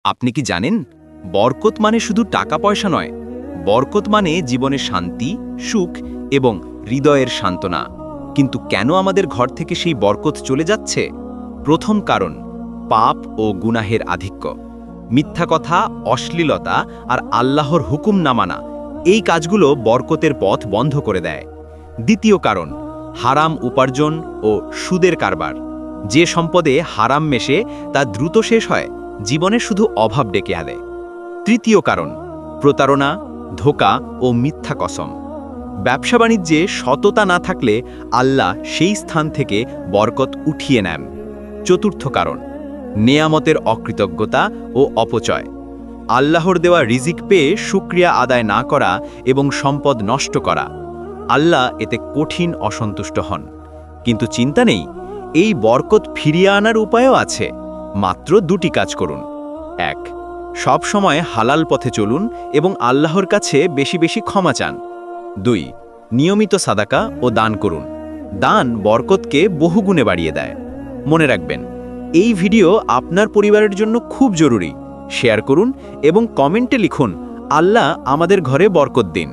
আপনি কি জানেন বরকত মানে শুধু টাকা পয়সা নয়, বরকত মানে জীবনে শান্তি, সুখ এবং হৃদয়ের সান্ত্বনা। কিন্তু কেন আমাদের ঘর থেকে সেই বরকত চলে যাচ্ছে? প্রথম কারণ পাপ ও গুনাহের আধিক্য। মিথ্যা কথা, অশ্লীলতা আর আল্লাহর হুকুম না মানা এই কাজগুলো বরকতের পথ বন্ধ করে দেয়। দ্বিতীয় কারণ হারাম উপার্জন ও সুদের কারবার। যে সম্পদে হারাম মেশে তা দ্রুত শেষ হয়, জীবনে শুধু অভাব ডেকে আনে। তৃতীয় কারণ প্রতারণা, ধোঁকা ও মিথ্যা কসম। ব্যবসা বাণিজ্যে সততা না থাকলে আল্লাহ সেই স্থান থেকে বরকত উঠিয়ে নেন। চতুর্থ কারণ নেয়ামতের অকৃতজ্ঞতা ও অপচয়। আল্লাহর দেওয়া রিজিক পেয়ে শুকরিয়া আদায় না করা এবং সম্পদ নষ্ট করা। আল্লাহ এতে কঠিন অসন্তুষ্ট হন। কিন্তু চিন্তা নেই, এই বরকত ফিরিয়ে আনার উপায়ও আছে। মাত্র দুটি কাজ করুন। ১. সব সময় হালাল পথে চলুন এবং আল্লাহর কাছে বেশি বেশি ক্ষমা চান। ২. নিয়মিত সাদাকা ও দান করুন। দান বরকতকে বহুগুণে বাড়িয়ে দেয়। মনে রাখবেন, এই ভিডিও আপনার পরিবারের জন্য খুব জরুরি। শেয়ার করুন এবং কমেন্টে লিখুন, আল্লাহ আমাদের ঘরে বরকত দিন।